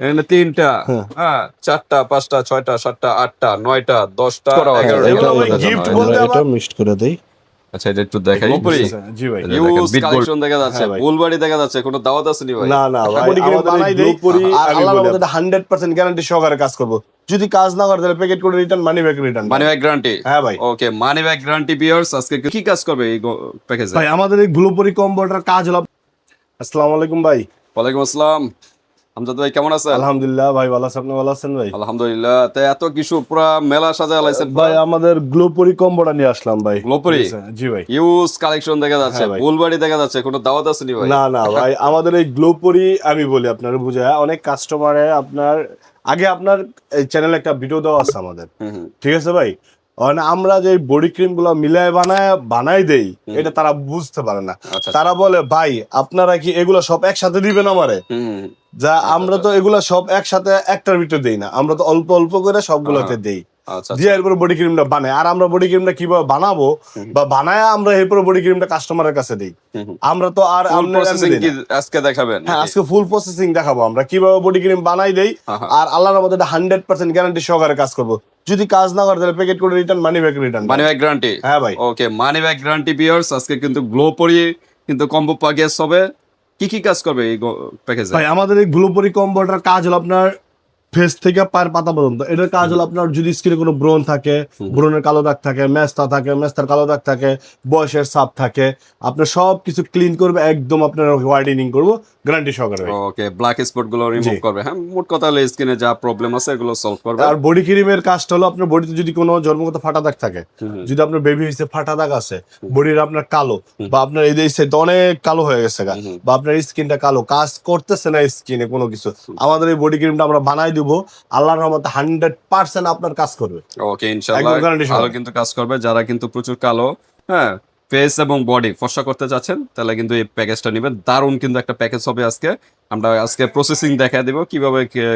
এখানে তিনটা, হ্যাঁ। হ্যাঁ, চারটা, পাঁচটা, ছয়টা, সাতটা, আটটা, নয়টা, 10টা, হ্যাঁ, 11টা, এগুলো ভাই 11টা gift জানো। বলতে এটা মিক্সড করে দেই। আচ্ছা, এটা একটু দেখাই। জি ভাই। ইউজ কালেকশন দেখা যাচ্ছে, হ্যাঁ ভাই। ফুলবাড়ি দেখা যাচ্ছে, কোনো দাওয়াত আসেনি ভাই? না না ভাই, আমাদের এই গ্লোপরি আর আল্লাহর রহমতে এটা 100% গ্যারান্টি সহকারে কাজ করব। যদি কাজ না করে তাহলে প্যাকেট করে return, money back return. Money back guarantee? হ্যাঁ ভাই। ওকে, মানি ব্যাক গ্যারান্টি ভিউয়ার্স। আজকে কি কাজ করবে এই প্যাকেজে? ভাই আমাদের এই গ্লোপরি কম্বোটার কাজ হলো। আসসালামু আলাইকুম ভাই। ওয়ালাইকুম আসসালাম। আমজাদ ভাই কেমন আছেন? আলহামদুলিল্লাহ ভাই, ভালো আছেন? আপনি ভালো আছেন ভাই? আলহামদুলিল্লাহ। তো এত কিছু পুরা মেলা সাজায় লাইছেন ভাই আমাদের গ্লোপরি কম্বোটা নিয়ে আসলাম ভাই। গ্লোপরি? জি ভাই। ইউজ কালেকশন দেখা যাচ্ছে, হ্যাঁ ভাই। ফুলবাড়ি দেখা যাচ্ছে, কোনো দাওয়াত আসেনি ভাই? না না ভাই, আমাদের এই গ্লোপরি আমি বলি আপনার বুঝায়, অনেক কাস্টমারে আপনার আগে আপনার এই চ্যানেলে একটা ভিডিও দেওয়া আছে আমাদের, ঠিক আছে ভাই? মানে আমরা যে বডি ক্রিম গুলো মিলায় বানাই দেই, এটা তারা বুঝতে পারে না। আচ্ছা। তারা বলে ভাই আপনারা কি এগুলো সব একসাথে দিবেন আমারে? যা আমরা তো এগুলা সব একসাথে একটার ভিতরে দেই না, আমরা তো অল্প অল্প করে সবগুলোতে দেই। আচ্ছা, দিয়ে এরপরে বডি ক্রিমটা বানাই, আর আমরা বডি ক্রিমটা কিভাবে বানাবো বা বানায় আমরা এরপরে বডি ক্রিমটা কাস্টমারের কাছে দেই। আমরা তো আর ফুল প্রসেসিং কি আজকে দেখাবেন? হ্যাঁ, আজকে ফুল প্রসেসিং দেখাবো আমরা কিভাবে বডি ক্রিম বানাই দেই। আর আল্লাহর রহমতে এটা 100% গ্যারান্টি সহকারে কাজ করব। যদি কাজ না করে তাহলে প্যাকেট করে return, money back return. Money back guarantee? হ্যাঁ ভাই। ওকে, মানি ব্যাক গ্যারান্টি ভিউয়ার্স। আজকে কিন্তু গ্লোপরি কিন্তু কম্বো প্যাকেজ হবে। কি কাজ করবে এই প্যাকেজে? ভাই আমাদের এই গ্লোপরি কম্বোটার কাজ হলো আপনার ফেস থেকে পায়ের পাতা পর্যন্ত। এটার কাজ হলো আপনার যদি স্কিনে কোনো ব্রণ থাকে, ব্রণের কালো দাগ থাকে, মেস্তা থাকে, মেস্তার কালো দাগ থাকে, বয়সের ছাপ থাকে, আপনার সব কিছু ক্লিন করবে, একদম আপনার হোয়াইটেনিং করবো গ্যারান্টি সহকারে। ওকে, ব্ল্যাক স্পট গুলো রিমুভ করবে। হ্যাঁ, মোট কথা হলো স্কিনে যা প্রবলেম আছে এগুলো সলভ করবে। আর বডি ক্রিমের কাজটা হলো আপনার বডিতে যদি কোনো জন্মগত ফাটা দাগ থাকে, যদি আপনার বেবি হয়েছে ফাটা দাগ আছে, বডির আপনার কালো, বা আপনার এই সাইডটা অনেক কালো হয়ে গেছে গা, বা আপনার স্কিনটা কালো, কাজ করতেছে না স্কিনে কোনো কিছু, আমাদের এই বডি ক্রিমটা আমরা বানাই দিব। আল্লাহর রহমতে 100% আপনার কাজ করবে। ওকে, ইনশাআল্লাহ ভালো কিন্তু কাজ করবে। যারা কিন্তু প্রচুর কালো, হ্যাঁ, ফেস এবং বডি ফর্সা করতে চাচ্ছেন তাহলে কিন্তু এই প্যাকেজটা নেবেন। দারুণ কিন্তু একটা প্যাকেজ হবে আজকে। আমরা আজকে প্রসেসিং দেখায় দেব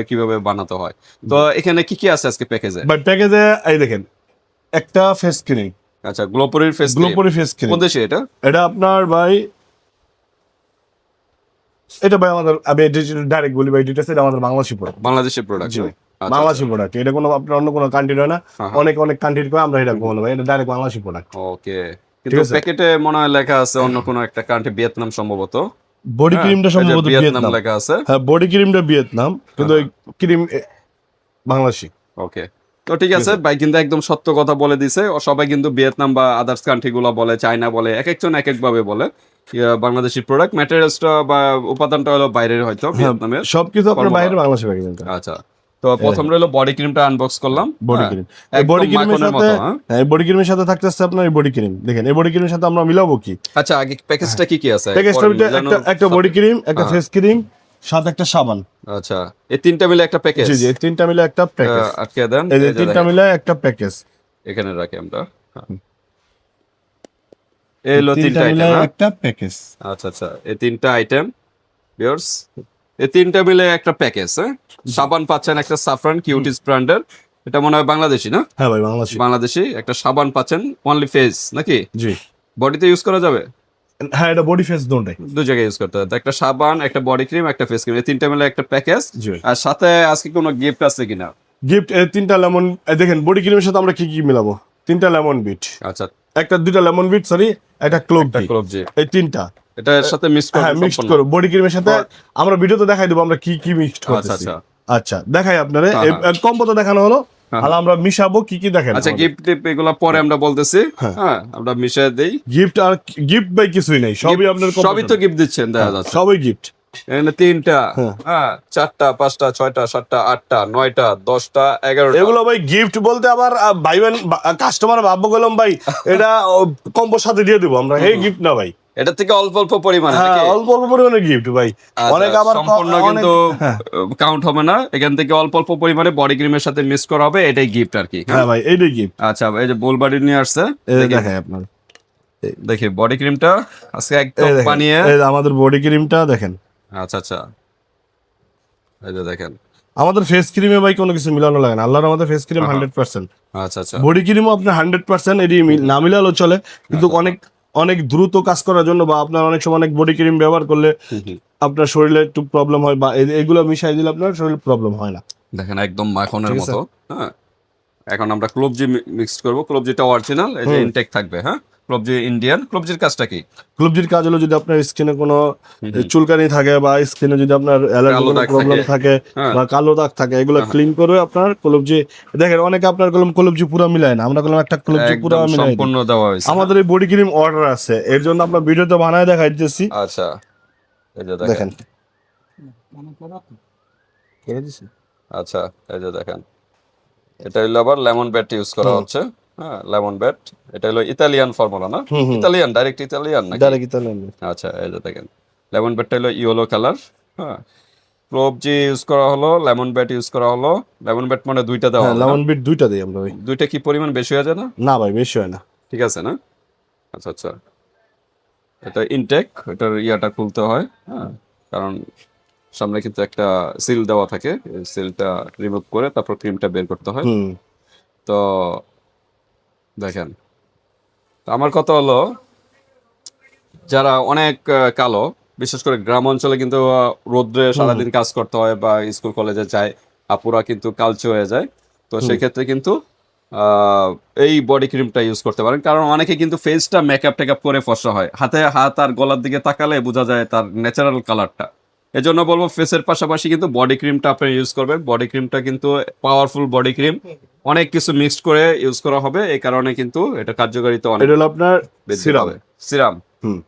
কিভাবে বানাতে হয়। তো এখানে কি আছে আজকে প্যাকেজে? বাট প্যাকেজে এই দেখেন একটা ফেস ক্রিম। আচ্ছা, গ্লোপরির ফেস ক্রিম। গ্লোপরি ফেস ক্রিম কোন দেশে এটা? এটা আপনার ভাই, এটা ভাই আমাদের, আমি ডাইরেক্ট বলি ভাই, ডিটেইলস এটা আমাদের বাংলাদেশি প্রোডাক্ট। বাংলাদেশের প্রোডাক্ট? বাংলাদেশি প্রোডাক্ট, এটা কোনো আপনার অন্য কোনো কান্ট্রি হয় না। অনেক কান্ট্রির করে আমরা এটা বলবো ভাই, এটা ডাইরেক্ট বাংলাদেশি প্রোডাক্ট। ওকে, কিন্তু প্যাকেটে মনে হয় লেখা আছে অন্য কোনো একটা কান্ট্রি, ভিয়েতনাম সম্ভবত। বডি ক্রিমটা সম্ভবত ভিয়েতনাম লেখা আছে। হ্যাঁ, বডি ক্রিমটা ভিয়েতনাম, কিন্তু ওই ক্রিম বাংলাদেশি। ওকে, তো ঠিক আছে ভাই, কিন্তু একদম সত্য কথা বলে দিছে। ও সবাই কিন্তু ভিয়েতনাম বা আদার্স কান্ট্রি গুলো বলে, চায়না বলে, এক একজন এক এক ভাবে বলে। বাংলাদেশি প্রোডাক্ট ম্যাটেরিয়ালসটা বা উপাদানটা হলো বাইরের, হয়তো ভিয়েতনামের। সবকিছু আপনার বাইরে, বাংলাদেশি প্যাকেজিং। আচ্ছা, তো প্রথম রইলো বডি ক্রিমটা আনবক্স করলাম। বডি ক্রিম, এই বডি ক্রিমের সাথে, হ্যাঁ, এই বডি ক্রিমের সাথে থাকতেছে আপনার এই বডি ক্রিম। দেখেন এই বডি ক্রিমের সাথে আমরা মিলাবো কি। আচ্ছা, আগে প্যাকেজটা কি আছে? প্যাকেজটা একটা বডি ক্রিম, একটা ফেস ক্রিম, সাথে একটা সাবান। আচ্ছা, এই তিনটা মিলে একটা প্যাকেজ? জি জি, এই তিনটা মিলে একটা প্যাকেজ। আটকে দেন, এই যে তিনটা মিলে একটা প্যাকেজ এখানে রাখি আমরা। এই হলো তিনটা আইটেম, একটা প্যাকেজ। আচ্ছা আচ্ছা, এই তিনটা আইটেম ভিউয়ার্স, এই তিনটা মিলে একটা প্যাকেজ। হ্যাঁ, সাবান পাচ্ছেন একটা সাফরান কিউটিস ব্র্যান্ডের, এটা মনে হয় বাংলাদেশি না? হ্যাঁ ভাই, বাংলাদেশি একটা সাবান পাচ্ছেন, অনলি ফেস নাকি? জি। বডিতে ইউজ করা যাবে? হ্যাঁ, এটা বডি ফেস দুটোই, দু জায়গায় ইউজ করতে হবে। একটা সাবান, একটা বডি ক্রিম, একটা ফেস ক্রিম, এই তিনটা মিলে একটা প্যাকেজ। আর সাথে আজকে কোনো গিফট আছে কিনা? গিফট তিনটা লেমন। দেখেন বডি ক্রিমের সাথে আমরা কি মিলাবো, তিনটা লেমন বিট। আচ্ছা, দুইটা লেমন বিট, সরি, একটা ক্লোভ জি, এই তিনটা এটার সাথে মিক্সড করব বডি ক্রিমের সাথে। আমরা ভিডিওতে দেখাই দেব আমরা কি মিক্সড করতেছি। আচ্ছা দেখাই আপনারে, কম্বো তো দেখানো হলো, আর আমরা মিশাবো কি দেখেন। আচ্ছা, গিফট এগুলো পরে আমরা বলতেছি। হ্যাঁ, আমরা মিশিয়ে দেই। গিফট আর গিফট বাই কিছুই নাই, সবই আপনার, সবই তো গিফট দিচ্ছেন, দেখা যাচ্ছে সবই গিফট। এখানে তিনটা, হ্যাঁ, চারটা, পাঁচটা, ছয়টা, সাতটা, আটটা, নয়টা, 10টা, 11টা। এগুলো ভাই গিফট বলতে আবার ভাইবেন কাস্টমার ভাববো গেলাম ভাই এটা কম্বোর সাথে দিয়ে দেবো আমরা, এই গিফট না ভাই, এটা থেকে অল্প অল্প পরিমাণে, অল্প অল্প পরিমাণে গিফট ভাই। অনেক আবার সম্পূর্ণ কিন্তু কাউন্ট হবে না, এখান থেকে অল্প অল্প পরিমাণে বডি ক্রিমের সাথে মিক্স করা হবে, এটাই গিফট আর কি। হ্যাঁ ভাই, এইটাই গিফট। আচ্ছা, এই যে বোলবাড়ি নিয়ে আসছে, দেখাই আপনার, দেখি বডি ক্রিমটা আজকে একদম বানিয়ে, আমাদের বডি ক্রিমটা দেখেন। আচ্ছা আচ্ছা, এই যে দেখেন আমাদের ফেস ক্রিমে ভাই কোনো কিছু মিলানো লাগে না, আল্লাহর আমাদের ফেস ক্রিম 100%। আচ্ছা আচ্ছা, বডি ক্রিমও আপনার 100%, এটি না মিলালেও চলে, কিন্তু অনেক দ্রুত কাজ করার জন্য, বা আপনার অনেক সময় অনেক বডি ক্রিম ব্যবহার করলে আপনার শরীরে একটু প্রবলেম হয় বা এগুলো মিশাই দিলে আপনার শরীরে প্রবলেম হয় না। দেখেন একদম মাখনের ঠিক আছে। মতো। হ্যাঁ, এখন আমরা ক্লোবজি মিক্স করব। ক্লোবজিটা অরিজিনাল, এই যে ইনটেক থাকবে। হ্যাঁ, ক্লোবজি ইন্ডিয়ান। ক্লোবজির কাজটা কি? ক্লোবজির কাজ হলো যদি আপনার স্কিনে কোনো হুম হুম। চুলকানি থাকে বা স্কিনে যদি আপনার অ্যালার্জি কালো কোনো দাগ প্রবলেম থাকে। থাকে হ্যাঁ বা কালো দাগ থাকে এগুলো হ্যাঁ, ক্লিন করে আপনার ক্লোবজি। দেখেন অনেকে আপনার ক্লোবজি পুরো মিলায় না, আমরা কলম একটা ক্লোবজি পুরো একদম মিলাই দিই। সম্পূর্ণ দেওয়া হয়েছে। হ্যাঁ, আমাদের এই বডি ক্রিম অর্ডার আছে, এর জন্য আমরা ভিডিওতে বানায় দেখাই দিতেছি। আচ্ছা, এই যে দেখেন। দেখেন করে দিছি। আচ্ছা, এই যে দেখেন, এটা হলো আবার লেমন ব্যাট ইউজ করা হুম হচ্ছে। হ্যাঁ, লেমন ব্যাট। এটা হলো ইতালিয়ান ফর্মুলা না? হুম হুম। ইতালিয়ান, ডাইরেক্ট ইতালিয়ান নাকি? ডাইরেক্ট তাহলে আচ্ছা, এই যে দেখেন, লেমন ব্যাটটা হলো ইয়েলো কালার। হ্যাঁ, ক্লোবজি ইউজ করা হলো, লেমন ব্যাট ইউজ করা হলো। লেমন ব্যাট মানে দুইটা দেওয়া হ্যাঁ হবে না? লেমন বিট দুইটা দিই আমরা ভাই। দুইটা কি পরিমাণ বেশি হয়ে যায় না? না ভাই বেশি হয় না। ঠিক আছে না? আচ্ছা আচ্ছা, এটা ইনটেক, এটার ইয়াটা খুলতে হয়। হ্যাঁ, কারণ সামনে কিন্তু একটা সিল দেওয়া থাকে, সিলটা রিমুভ করে তারপর ক্রিমটা বের করতে হয়। হুম তো দেখেন, তো আমার কথা হলো, যারা অনেক কালো, বিশেষ করে গ্রাম অঞ্চলে কিন্তু রোদ্রে সারাদিন কাজ করতে হয় বা স্কুল কলেজে যায়, আপুরা কিন্তু কালচে হয়ে যায়। তো সেক্ষেত্রে কিন্তু আহ, এই বডি ক্রিমটা ইউজ করতে পারেন, কারণ অনেকে কিন্তু ফেসটা মেকআপ টেকআপ করে ফর্সা হয়, হাতে হাত আর গলার দিকে তাকালে বোঝা যায় তার ন্যাচারাল কালারটা। এজন্য বলবো ফেসের পাশাপাশি কিন্তু বডি ক্রিমটা আপনি ইউজ করবেন। বডি ক্রিমটা কিন্তু পাওয়ারফুল বডি ক্রিম, অনেক কিছু মিক্সড করে ইউজ করা হবে, এই কারণে কিন্তু এটা কার্যকারিতা অনেক এটা হলো আপনার বৃদ্ধি সিরাম। পাবে। সিরাম, হুম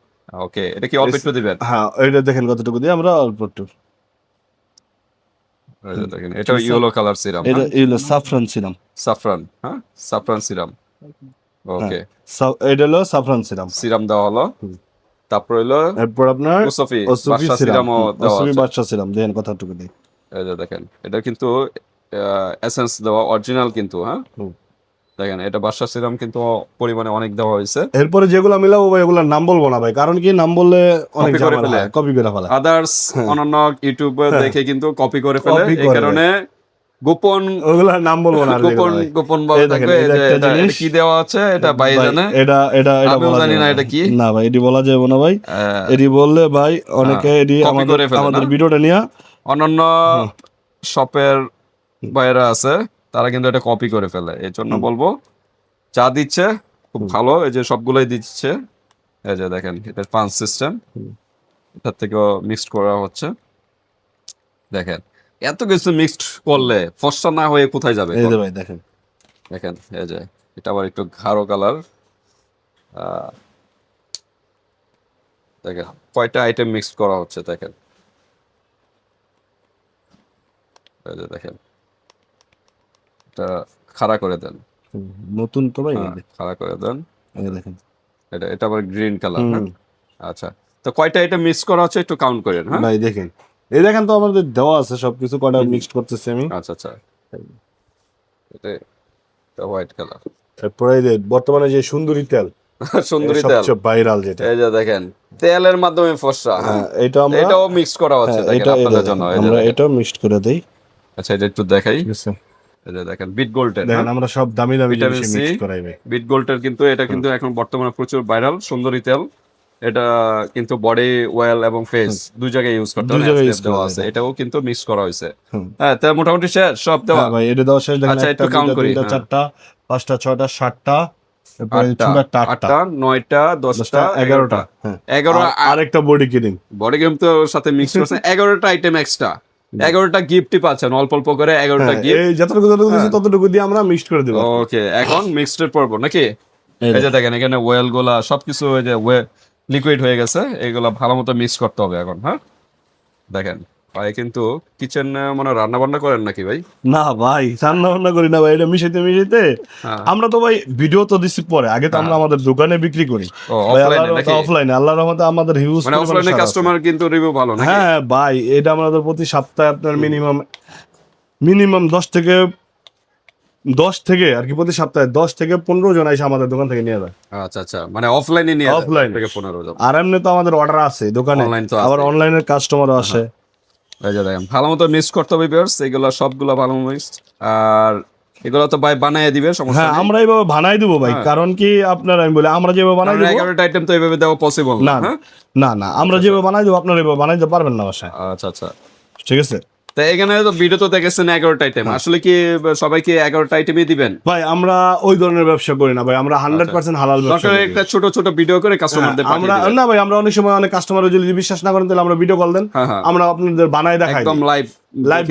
ওকে, এটা কি অল্প একটু দিবেন? হ্যাঁ এটা দেখেন কতটুকু দিই আমরা, অল্প একটু। এই যে দেখেন, এটা ইয়েলো কালার সিরাম। এটা হ্যাঁ, এই হলো সাফরান সিরাম। সাফরান। হ্যাঁ, সাফরান সিরাম। হ্যাঁ ওকে, এটা হলো সাফরান সিরাম। সিরাম দেওয়া হলো। তারপর হলো এরপর আপনার ওসফি ওসুফি বাদশা সিরাম। সিরামও দেওয়া ওসুফি আছে। বাদশা সিরাম দেখেন কতটুকু দিই। এই যে দেখেন, এটা কিন্তু এসেন্স দেওয়া অরিজিনাল কিন্তু। হ্যাঁ, হুম। দেখেন, এটা বাদশা সিরাম কিন্তু পরিমাণে অনেক দেওয়া হয়েছে। এরপরে যেগুলো মিলাবো ভাই ওগুলোর নাম বলবো না ভাই, কারণ কি নাম বললে অনেক কপি করে ঝামেলা ফেলে হয়, কপি করে ফেলা। আদার্স অন্যান্য ইউটিউবার হ্যাঁ। দেখে কিন্তু কপি করে ফেলে, Copy এই করে কারণে গোপন ওগুলোর নাম বলবো না আর যেগুলো গোপন ভাই। গোপন ভাবে এই দেখেন থাকবে এটা যে একটা এটা জিনিস কি দেওয়া আছে, এটা ভাই ভাই, জানে। এটা এটা এটা আমিও বলা জানি যাবে না না। এটা কি। না ভাই এটি বলা যাবে না ভাই। এটি বললে ভাই অনেকে এটি কপি করে ফেলে আমাদের না? ভিডিওটা নিয়ে অন্যান্য শপের বাইরে আছে, তারা কিন্তু এটা কপি করে ফেলে। এই জন্য বলবো, যা দিচ্ছে খুব ভালো, এই যে সবগুলোই দিচ্ছে। এই যে দেখেন, এটা পাঞ্চ সিস্টেম, এটার থেকেও মিক্সড করা হচ্ছে। দেখেন, এত কিছু মিক্সড করলে ফর্সা না হয়ে কোথায় যাবে? এই যে ভাই দেখেন। দেখেন, এই যে এটা আবার একটু গাঢ় কালার। দেখেন কয়টা আইটেম মিক্সড করা হচ্ছে। দেখেন, এই যে দেখেন, এটা খাড়া করে দেন। হুম, নতুন তো ভাই হ্যাঁ, খাড়া করে দেন। এই যে দেখেন। এটা এটা আবার গ্রিন কালার। হ্যাঁ, হুম আচ্ছা, তো কয়টা আইটেম মিক্স করা হচ্ছে একটু কাউন্ট করেন। হ্যাঁ, ভাই দেখেন, এই দেখেন তো আমাদের দেওয়া আছে সবকিছু, কটা মিক্সড করতেছি আমি। আচ্ছা আচ্ছা, এটা এটা হোয়াইট কালার। তারপরে এই যে বর্তমানে যে সুন্দরী তেল, সুন্দরী তেল, সবচেয়ে ভাইরাল যেটা। এই যে দেখেন, তেলের মাধ্যমে ফর্সা। হ্যাঁ, হ্যাঁ এটা আমরা, এটাও মিক্স করা হচ্ছে। হ্যাঁ দেখেন এটা আপনাদের জন্য, এই যে আমরা দেখেন। এটাও মিক্সড করে দেই। আচ্ছা, এটা একটু দেখাই। ঠিক আছে এই যে দেখেন, বিট গোল্ডের। দেখেন আমরা সব দামি দামি ভিটামিন জিনিস সি, মিক্সড করাই ভাই। বিট গোল্ডের কিন্তু এটা কিন্তু এখন বর্তমানে প্রচুর ভাইরাল সুন্দরী তেল। এটা কিন্তু বডি ওয়েল এবং ফেস দুই জায়গায় ইউজ করতে দুই হবে, জায়গায় SPF use দেওয়া করা আছে, যায়। এটাও কিন্তু মিক্স করা হয়েছে। হুম। হ্যাঁ, তাহলে মোটামুটি শেষ সব দেওয়া। হ্যাঁ ভাই এটা দেওয়া শেষ। দেখেন আচ্ছা, একটা একটু count দুইটা করি, তিনটা হ্যাঁ। চারটা পাঁচটা ছয়টা সাতটা, তারপরে আটটা, ছোট একটা আটটা, আটটা, নয়টা, দশটা, 11টা। হ্যাঁ 11 আরেকটা বডি কিডিং। বডি গেম তো সাথে মিক্স করছে 11টা আইটেম এক্সট্রা। 11টা গিফটই পাচ্ছেন অল্প অল্প করে, 11টা হ্যাঁ গিফট। এই যতটুকু যতটুকু দিছি ততটুকু দিয়ে আমরা মিক্সড করে দেব। ওকে, এখন মিক্সড পড়বো নাকি? এই যে দেখেন, এখানে ওয়েল গুলা সবকিছু ওই যে লিকুইড হয়ে গেছে, এগুলা ভালো মতো মিক্স করতে হবে এখন। হ্যাঁ, দেখেন ভাই কিন্তু কিচেন মানে রান্না বান্না করেন নাকি ভাই? না ভাই রান্না বান্না করি না ভাই, এটা মিশাইতে মিশাইতে হ্যাঁ। আমরা তো ভাই ভিডিও তো দিছি পরে, আগে তো আমরা আমাদের দোকানে বিক্রি করি। ও, offline এ নাকি? অফলাইনে আল্লাহর রহমতে আমাদের হিউজ মানে অফলাইনে কাস্টমার কিন্তু রিভিউ ভালো নাকি? হ্যাঁ ভাই এটা আমাদের প্রতি সপ্তাহে আপনার মিনিমাম 10 থেকে আর কি, প্রতি সপ্তাহে 10 থেকে 15 জন এসে আমাদের দোকান থেকে নিয়ে যায়। আচ্ছা আচ্ছা, মানে অফলাইনে নিয়ে যায়, Offline। 15 জন। আর এমনি তো আমাদের অর্ডার আছে দোকানে, Online তো আবার আছে। অনলাইনের কাস্টমারও আসে। এই যে দেখেন, ভালো মতো মিক্স করতে হবে ভিউয়ার্স, এগুলা সবগুলা ভালো মিক্স। আর এগুলো তো ভাই বানায় দিবে, সমস্যা হ্যাঁ নেই। আমরা এইভাবে বানাই দেবো ভাই, হ্যাঁ। কারণ কি আপনার আমি বলি আমরা যেভাবে বানাই কারণ দেবো 11টা আইটেম তো এইভাবে দেওয়া পসিবল না না। না না আমরা যেভাবে বানাই দেবো আপনারা এভাবে বানাইতে পারবেন না বাসায়, আচ্ছা আচ্ছা। ঠিক আছে তো এখানে তো ভিডিও তো দেখেছেন 11টা আইটেম, আসলে কি সবাইকে 11টা আইটেমই দিবেন? ভাই? আমরা ওই ধরনের ব্যবসা করি না ভাই, আমরা 100% হালাল ব্যবসা দরকার করি। একটা ছোট ছোট ভিডিও করে কাস্টমারদের হ্যাঁ, পাঠিয়ে আমরা দিবেন। না ভাই, আমরা অনেক সময় অনেক কাস্টমার যদি বিশ্বাস না করেন তাহলে আমরা ভিডিও কল দেন, হ্যাঁ, হ্যাঁ। আমরা আপনাদের বানাই দেখাই একদম লাইভ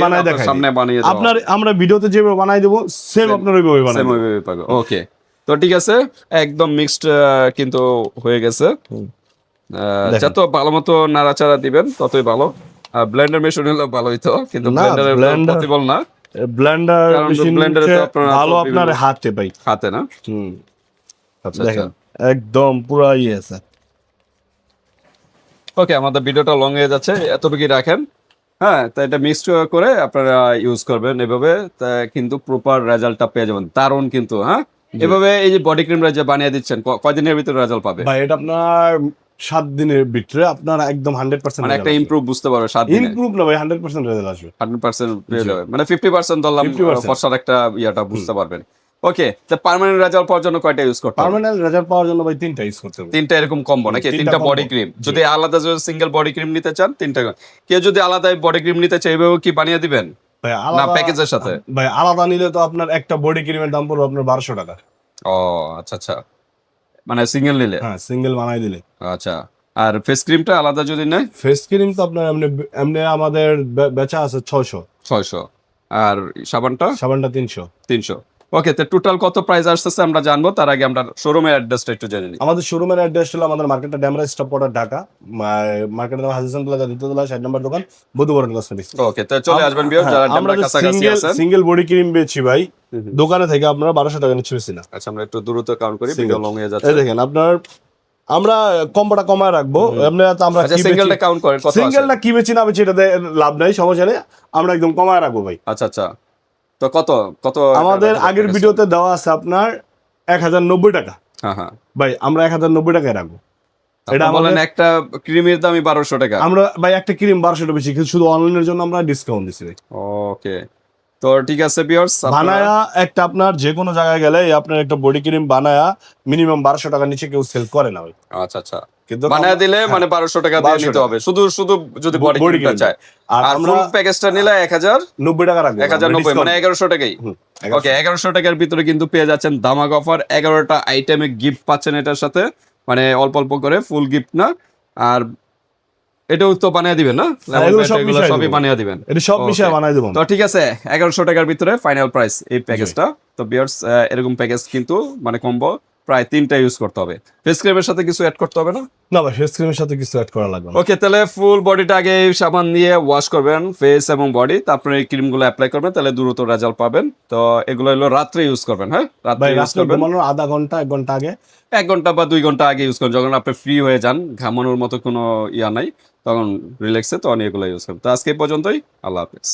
বানাই দেখাই সামনে বানিয়ে দেওয়া আপনার, আমরা ভিডিওতে যেভাবে বানাই দেবো সেম আপনার ওইভাবে বানাই সেম দেবো। ওইভাবে পাবে। ওকে, তো ঠিক আছে, একদম মিক্সড কিন্তু হয়ে গেছে। দেখেন। যত ভালো মতো নাড়াচাড়া দিবেন ততই ভালো। ব্লেন্ডার মেশিন হলে ভালো হইতো, কিন্তু না, ব্লেন্ডারে blender- পসিবল না, ব্লেন্ডার কারণ মেশিন blender এ তো আপনারা ভালো তো আপনার বিভিন্ন- হাতে ভাই। হাতে না। হুম আচ্ছা দেখেন একদম পুরা ইয়ে আছে। ওকে, আমাদের ভিডিওটা লং হয়ে যাচ্ছে, এতটুকুই রাখেন। হ্যাঁ, তো এটা মিক্স করে আপনারা ইউজ করবেন এভাবে, তা কিন্তু প্রপার রেজাল্টটা পেয়ে যাবেন, দারুণ কিন্তু। হ্যাঁ, এভাবে এই যে বডি ক্রিমটা যে বানিয়ে দিচ্ছেন, কয়দিনের ভিতরে রেজাল্ট পাবে? ভাই এটা আপনার 7 দিনের ভিতরে আপনার একদম 100% মানে একটা ইমপ্রুভ বুঝতে পারবে 7 দিনে। ইমপ্রুভ না ভাই, 100% রেজাল্ট আসবে। 100% পেয়ে যাবে, মানে 50% ধরলাম 50% ফর্সার একটা ইয়াটা বুঝতে পারবেন। ওকে, তো পার্মানেন্ট রেজাল্ট পাওয়ার জন্য কয়টা ইউজ করতে হবে? পার্মানেন্ট রেজাল্ট পাওয়ার জন্য ভাই 3টা ইউজ করতে হবে। 3টা এরকম কম্বো নাকি? 3টা combo। বডি ক্রিম, যদি আলাদা যদি সিঙ্গেল বডি ক্রিম নিতে চান 3টা। কেউ যদি আলাদা বডি ক্রিম নিতে চায় এভাবে কি বানিয়ে দিবেন ভাই না আলাদা প্যাকেজের সাথে? ভাই আলাদা নিলে তো আপনার একটা বডি ক্রিমের দাম পড়বে আপনার 1200 টাকা। ও আচ্ছা আচ্ছা, মানে সিঙ্গেল নিলে। হ্যাঁ সিঙ্গেল বানাই দিলে। আচ্ছা, আর ফেস ক্রিমটা আলাদা যদি নেয়? ফেস ক্রিম তো আপনার এমনি এমনি আমাদের বেচা আছে 600, 600। আর সাবানটা? সাবানটা 300। 300। ওকে, তো টোটাল কত প্রাইস আসতেছে আমরা জানবো, তার আগে আমরা শোরুমের অ্যাড্রেসটা একটু জেনে নিই। আমাদের শোরুমের অ্যাড্রেস হলো আমাদের মার্কেটটা ড্যামরা স্টপ পড়া ঢাকা, মার্কেটের নাম হাজিসান প্লাজা, দ্বিতীয়তলা 60 নম্বর দোকান, বধুবরণ কসমেটিক্স। ওকে, তো চলে আসবেন বিয়ার যারা আমরা ডেমরা কাছাকাছি আছেন। সিঙ্গেল বডি ক্রিম বেচি ভাই, দোকানে থেকে আপনারা 1200 টাকা নিচ্ছে বেশি না। আচ্ছা, আমরা একটু দ্রুত কাউন্ট করি, Single। ভিডিও লং হয়ে যাচ্ছে। এই দেখেন আপনার, আমরা কম্বোটা কমায় রাখবো, এমনি তো আমরা আচ্ছা, কি সিঙ্গেলটা কাউন্ট করেন কত আসে? সিঙ্গেলটা কি বেচি না বেচি এটাতে লাভ নাই, সমস্যা নেই, আমরা একদম কমায় রাখবো ভাই। আচ্ছা আচ্ছা, তো কত কত আমাদের আগের ভিডিওতে দেওয়া আছে আপনার 1090 টাকা হ্যাঁ হ্যাঁ, ভাই, আমরা 1090 টাকায় রাখবো। এটা এটা বলেন আমাদের, একটা ক্রিমের দামই 1200 টাকা। আমরা ভাই একটা ক্রিম 1200 টাকা বেশি, কিন্তু শুধু অনলাইনের জন্য আমরা ডিসকাউন্ট দিছি ভাই। ওকে, তো ঠিক আছে ভিউয়ার্স, বানায়া একটা আপনার যে কোনো জায়গায় গেলে এই আপনার একটা বডি ক্রিম বানায়া মিনিমাম 1200 টাকার নিচে কেউ সেল করে না ভাই। আচ্ছা আচ্ছা, কিন্তু বানায় দিলে হ্যাঁ, মানে 1200 টাকা দিয়ে 1200 নিতে হবে, শুধু শুধু যদি বডি body ক্রিমটা cream। চায়। আর আর আমরা ফুল প্যাকেজটা নিলে 90 টাকা রাখবো, 1090, মানে 1100 টাকাই। ওকে, 1100 টাকার ভিতরে কিন্তু পেয়ে যাচ্ছেন দামাক অফার, 11টা আইটেমে গিফট পাচ্ছেন এটার সাথে, মানে অল্প অল্প করে, ফুল গিফট না। আর এটাও তো বানিয়ে দিবেন না? এগুলো সব এগুলো মিশাই সবই দেবো। বানিয়ে দিবেন। এটা সব মিশিয়ে Okay। বানাই দেবো। তো ঠিক আছে, 1100 টাকার ভিতরে ফাইনাল প্রাইস এই প্যাকেজটা। তো বিয়ার্স, এরকম প্যাকেজ কিন্তু মানে কম্বো প্রায় 3টা ইউজ করতে হবে। ফেস ক্রিমের সাথে কিছু অ্যাড করতে হবে না? না ভাই, ফেস ক্রিমের সাথে কিছু অ্যাড করা লাগবে না। ওকে, তাহলে ফুল বডিটা আগে সাবান দিয়ে ওয়াশ করবেন, ফেস এবং বডি, তারপরে এই ক্রিমগুলো অ্যাপ্লাই করবেন, তাহলে দ্রুত রেজাল্ট পাবেন। তো এগুলো হলো রাত্রে ইউজ করবেন। হ্যাঁ, রাত্রে ভাই ইউজ রাত্রে করবেন, ঘুমানোর আধা ঘন্টা 1 ঘন্টা আগে, 1 ঘন্টা বা 2 ঘন্টা আগে ইউজ করুন, যখন আপনি ফ্রি হয়ে যান, ঘামানোর মতো কোনো ইয়া নাই, তখন রিল্যাক্সে তখন এগুলো ইউজ করুন। তো আজকে এই পর্যন্তই, আল্লাহ হাফেজ।